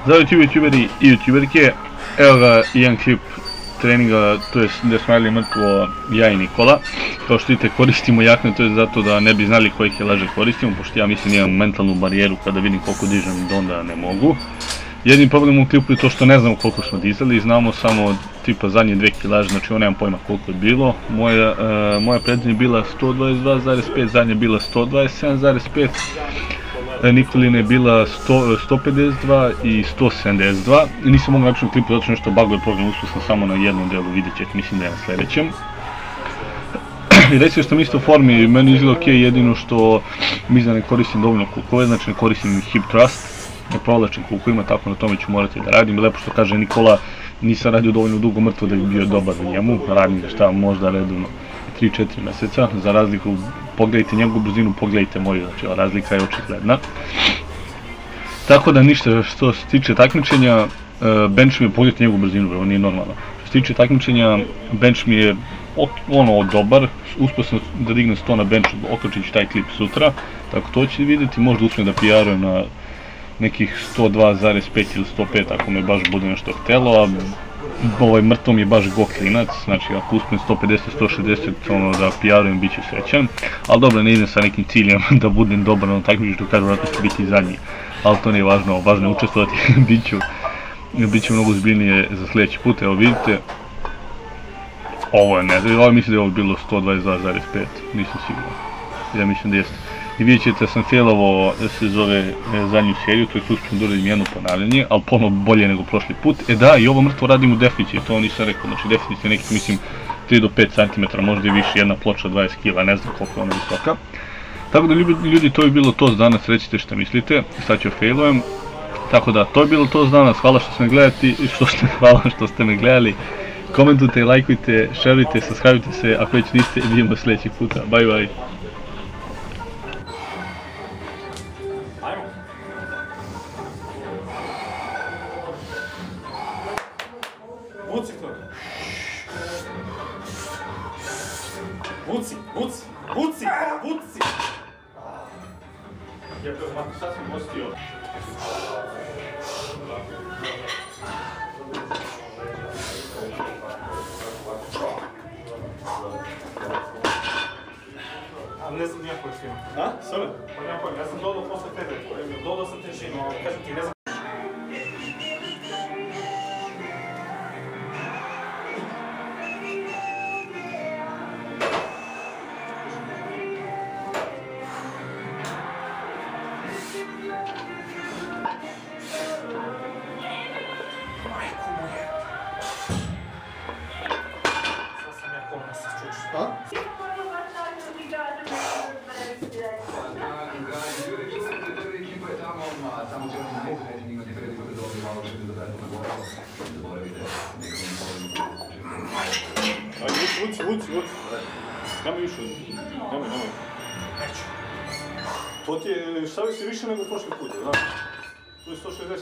Za youtuberi i youtuberke, evo ga jedan klip treninga, to je gdje smo radili mrtvo ja i Nikola. Kao što vidite koristimo jakne, to je zato da ne bi znali koje kilaže koristimo, pošto ja mislim imam mentalnu barijeru kada vidim koliko dižem da onda ne mogu. Jedini problem u klipu je to što ne znamo koliko smo dizali, znamo samo tipa zadnje 2 kilaže, znači nemam pojma koliko je bilo. Moja prednja je bila 122,5, zadnja je bila 127,5. Nikolina je bila 152 i 172 i nisam mogu napisati klipu zato što nešto baguje program, uspio sam samo na jednom delu, vidjet ćete, mislim da je na sljedećem. I recimo što mi isto u formi, meni izgleda ok, jedino što mislim da ne koristim dovoljno kukove, znači ne koristim hip thrust, ne provlačim kukovima, tako na tome ću morati da radim. Lepo što kaže Nikola, nisam radio dovoljno dugo mrtvo da bi bio dobar u njemu, radim ga šta možda redovno 3-4 mjeseca, za razliku, pogledajte njegovu brzinu, pogledajte moju, znači razlika je očigledna. Tako da ništa, što se tiče takmičenja, bench mi je, pogledajte njegovu brzinu, ovo nije normalno. Što se tiče takmičenja, bench mi je dobar, uspio sam da dignem 100 na benchu, okačit ću taj klip sutra, tako to ćete vidjeti, možda uspijem da PR-ujem na nekih 102,5 ili 105 ako me baš bude nešto htjelo, a mrtvo mi je baš go klinac, znači ako uspijem 150-160 da PR-ujem bit ću srećan, ali dobro, ne idem sa nekim ciljem da budem dobar na takmičenju, što kažu vratno ću biti zadnji, ali to nije važno, važno je učestvovati, bit će mnogo zbiljnije za sljedeći put. Evo vidite, ovo je ovo mislim da je ovo bilo 122,5, nisam siguran, ja mislim da jeste. I vidjet ćete da sam failovo se zove zadnju seriju, to je uspijem da uradim jedno ponavljanje, ali puno bolje nego prošli put. Da, i ovo mrtvo radim u deficit, to nisam rekao, znači deficit je nekih mislim 3 do 5 cm, možda i više, jedna ploča 20 kg, ne znam koliko je ona visoka. Tako da ljudi, to je bilo to za danas, recite što mislite, sad ću failujem. Tako da, to je bilo to za danas, hvala što ste me gledali, komentujte, lajkujte, šerujte, subscribeujte se, ako već niste, vidimo sljedećeg puta, bye bye. Vuci to! Vuci! Jebe, mako, sad sam postio. A ne znam nijako je film. A? Sve? Pa nijako je, ja sam dodao posle tebe, dodao sam težinu, kažem ti, ne znam. Vuci. Nemoj više, nemoj. Neću. To ti je, stavio si više nego prošli put, da? Tu je 160.